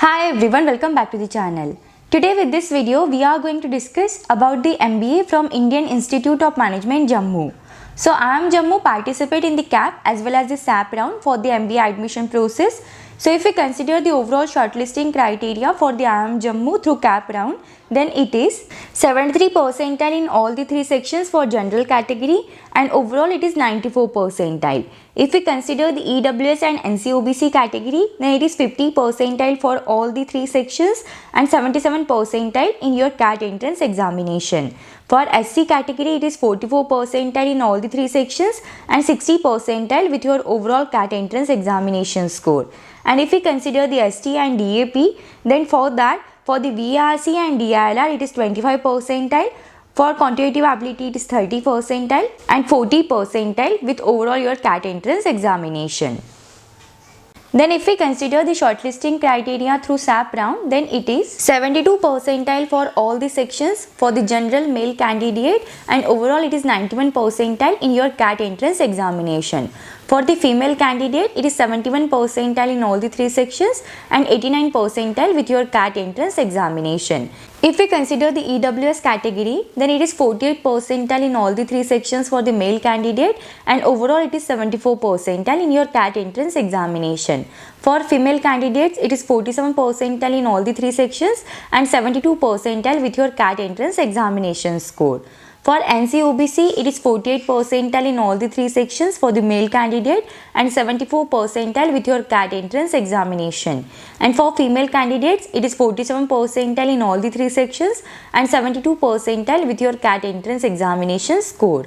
Hi everyone, welcome back to the channel. Today with this video, we are going to discuss about the MBA from Indian Institute of Management, Jammu. So IIM Jammu participate in the CAP as well as the SAP round for the MBA admission process. So if we consider the overall shortlisting criteria for the IIM Jammu through CAP round, then it is 73 percentile in all the three sections for general category and overall it is 94 percentile. If we consider the EWS and NCOBC category, then it is 50 percentile for all the three sections and 77 percentile in your CAT entrance examination. For SC category, it is 44 percentile in all the three sections and 60 percentile with your overall CAT entrance examination score. And if we consider the ST and DAP, then for that, for the VRC and DILR, it is 25 percentile. For quantitative ability, it is 30 percentile and 40 percentile with overall your CAT entrance examination. Then if we consider the shortlisting criteria through SAP round, then it is 72 percentile for all the sections for the general male candidate and overall it is 91 percentile in your CAT entrance examination. For the female candidate, it is 71 percentile in all the three sections and 89 percentile with your CAT entrance examination. If we consider the EWS category, then it is 48 percentile in all the three sections for the male candidate and overall it is 74 percentile in your CAT entrance examination. For female candidates, it is 47 percentile in all the three sections and 72 percentile with your CAT entrance examination score. For NCOBC, it is 48 percentile in all the three sections for the male candidate and 74 percentile with your CAT entrance examination. And for female candidates, it is 47 percentile in all the three sections and 72 percentile with your CAT entrance examination score.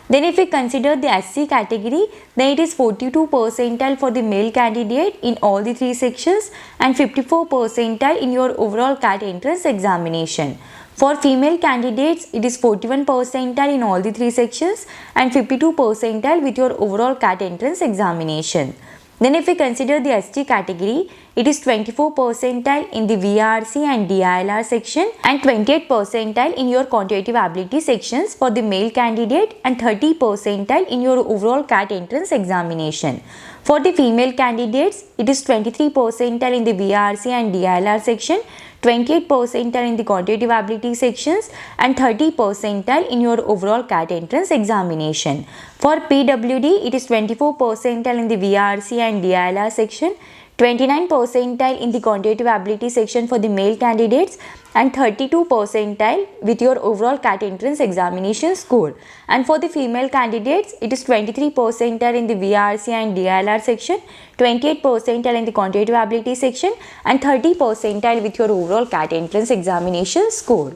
Then if we consider the SC category, then it is 42 percentile for the male candidate in all the three sections and 54 percentile in your overall CAT entrance examination. For female candidates, it is 41 percentile in all the three sections and 52 percentile with your overall CAT entrance examination. Then if we consider the ST category, it is 24 percentile in the VRC and DILR section and 28 percentile in your quantitative ability sections for the male candidate and 30 percentile in your overall CAT entrance examination. For the female candidates, it is 23 percentile in the VRC and DILR section, 28 percentile in the quantitative ability sections and 30 percentile in your overall CAT entrance examination. For PWD, it is 24 percentile in the VRC and DILR section, 29 percentile in the quantitative ability section for the male candidates and 32 percentile with your overall CAT entrance examination score. And for the female candidates, it is 23 percentile in the VRC and DILR section, 28 percentile in the quantitative ability section and 30 percentile with your overall CAT entrance examination score.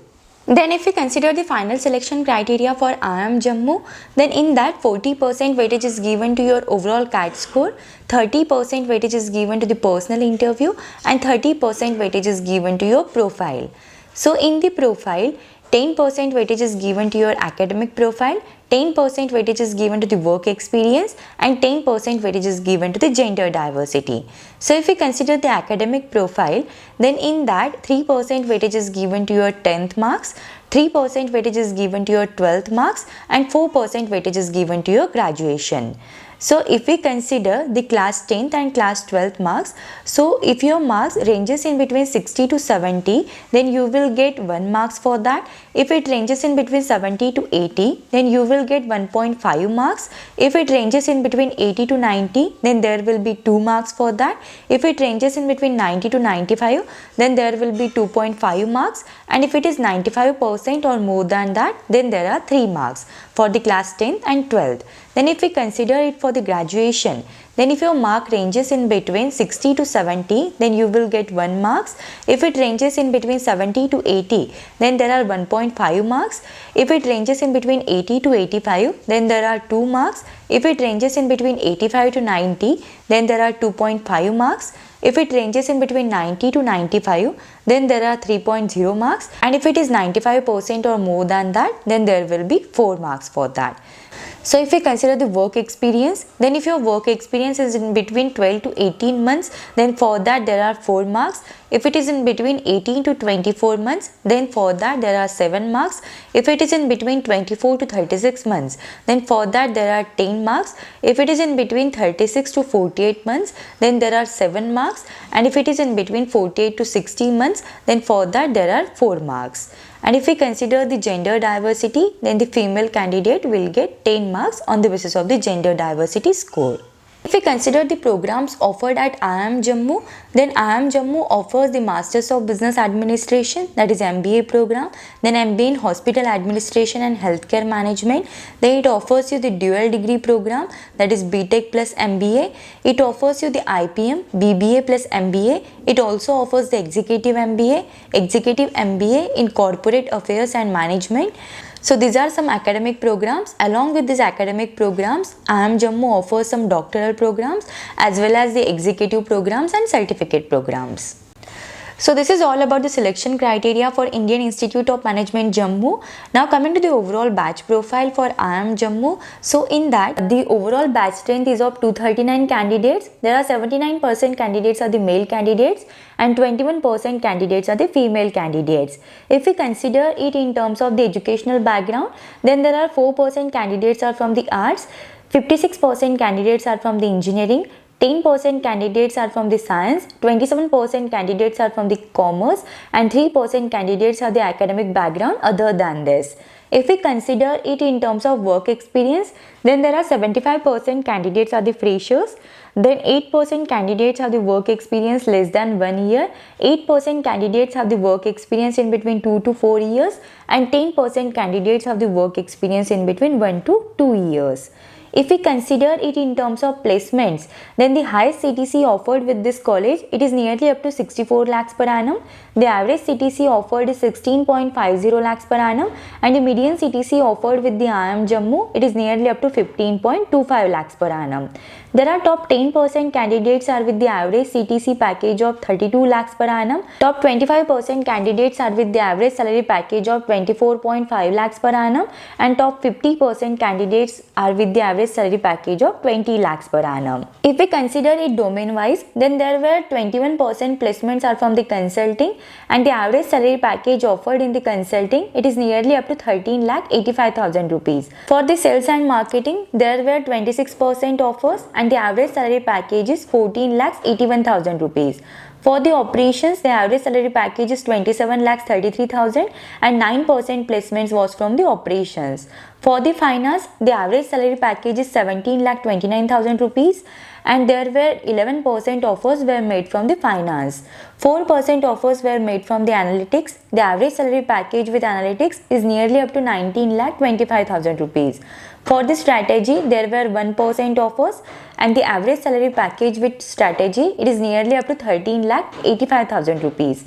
Then if we consider the final selection criteria for IIM Jammu, then in that 40% weightage is given to your overall CAT score, 30% weightage is given to the personal interview and 30% weightage is given to your profile. So in the profile, 10% weightage is given to your academic profile, 10% weightage is given to the work experience and 10% weightage is given to the gender diversity. So if we consider the academic profile, then in that 3% weightage is given to your 10th marks, 3% weightage is given to your 12th marks and 4% weightage is given to your graduation. So if we consider the class 10th and class 12th marks, so if your marks ranges in between 60 to 70, then you will get 1 marks for that. If it ranges in between 70 to 80, then you will get 1.5 marks. If it ranges in between 80 to 90, then there will be 2 marks for that. If it ranges in between 90 to 95, then there will be 2.5 marks. And if it is 95% or more than that, then there are 3 marks for the class 10th and 12th. Then if we consider it for the graduation, then if your mark ranges in between 60 to 70, then you will get 1 marks. If it ranges in between 70 to 80, then there are 1.5 marks. If it ranges in between 80 to 85, then there are 2 marks. If it ranges in between 85 to 90, then there are 2.5 marks. If it ranges in between 90 to 95, then there are 3.0 marks. And if it is 95% or more than that, then there will be 4 marks for that. So if we consider the work experience, then if your work experience is in between 12 to 18 months, then for that there are 4 marks. If it is in between 18 to 24 months, then for that there are 7 marks. If it is in between 24 to 36 months, then for that there are 10 marks. If it is in between 36 to 48 months, then there are 7 marks. And if it is in between 48 to 60 months, then for that there are 4 marks. And if we consider the gender diversity, then the female candidate will get 10 marks on the basis of the gender diversity score. If we consider the programs offered at IIM Jammu, then IIM Jammu offers the Masters of Business Administration, that is MBA program, then MBA in Hospital Administration and Healthcare Management. Then it offers you the dual degree program, that is BTech plus MBA. It offers you the IPM, BBA plus MBA. It also offers the Executive MBA in Corporate Affairs and Management. So these are some academic programs. Along with these academic programs, IIM Jammu offers some doctoral programs as well as the executive programs and certificate programs. So this is all about the selection criteria for Indian Institute of Management Jammu. Now coming to the overall batch profile for IIM Jammu. So in that, the overall batch strength is of 239 candidates. There are 79% candidates are the male candidates and 21% candidates are the female candidates. If we consider it in terms of the educational background, then there are 4% candidates are from the arts, 56% candidates are from the engineering, 10% candidates are from the science, 27% candidates are from the commerce, and 3% candidates are the academic background other than this. If we consider it in terms of work experience, then there are 75% candidates are the freshers, then 8% candidates have the work experience less than 1 year, 8% candidates have the work experience in between 2 to 4 years, and 10% candidates have the work experience in between 1 to 2 years. If we consider it in terms of placements, then the highest CTC offered with this college, it is nearly up to 64 lakhs per annum. The average CTC offered is 16.50 lakhs per annum, and the median CTC offered with the IIM Jammu, it is nearly up to 15.25 lakhs per annum. There are top 10% candidates are with the average CTC package of 32 lakhs per annum. Top 25% candidates are with the average salary package of 24.5 lakhs per annum, and top 50% candidates are with the average salary package of 20 lakhs per annum. If we consider it domain wise, then there were 21% placements are from the consulting, and the average salary package offered in the consulting, it is nearly up to 13 lakh 85,000 rupees. For the sales and marketing, there were 26% offers, and the average salary package is 14 lakhs 81,000 rupees. For the operations, the average salary package is 27 lakhs 33,000, and 9% placements was from the operations. For the finance, the average salary package is 17 lakh 29,000 rupees, and there were 11% offers were made from the finance. 4% offers were made from the analytics. The average salary package with analytics is nearly up to 19 lakh 25,000 rupees. For the strategy, there were 1% offers, and the average salary package with strategy, it is nearly up to 13 lakh 85,000 rupees.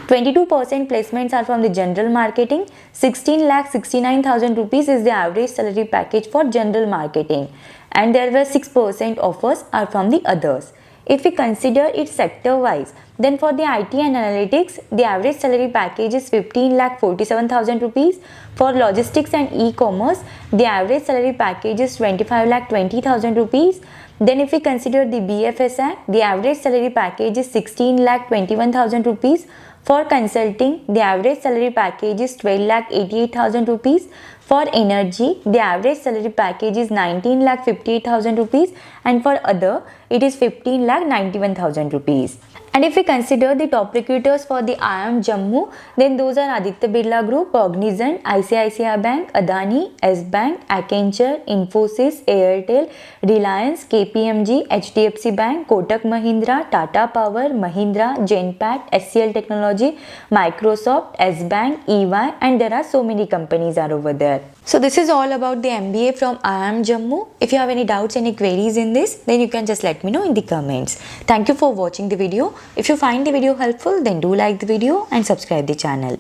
22% placements are from the general marketing. 16 lakh 69,000 rupees is the average salary package for general marketing, and there were 6% offers are from the others. If we consider it sector wise, then for the IT and analytics, the average salary package is 15 lakh 47,000 rupees. For logistics and e-commerce, the average salary package is 25 lakh 20,000 rupees. Then if we consider the BFSI, the average salary package is 16 lakh 21,000 rupees. For consulting, the average salary package is 12 lakh 88,000 rupees. For energy, the average salary package is 19 lakh 58,000 rupees, and for other, it is 15 lakh 91,000 rupees. And if we consider the top recruiters for the IIM Jammu, then those are Aditya Birla Group, Cognizant, ICICI Bank, Adani, S Bank, Accenture, Infosys, Airtel, Reliance, KPMG, HDFC Bank, Kotak Mahindra, Tata Power, Mahindra, Genpact, SCL Technology, Microsoft, S Bank, EY, and there are so many companies are over there. So this is all about the MBA from IIM Jammu. If you have any doubts, any queries in this, then you can just let me know in the comments. Thank you for watching the video. If you find the video helpful, then do like the video and subscribe the channel.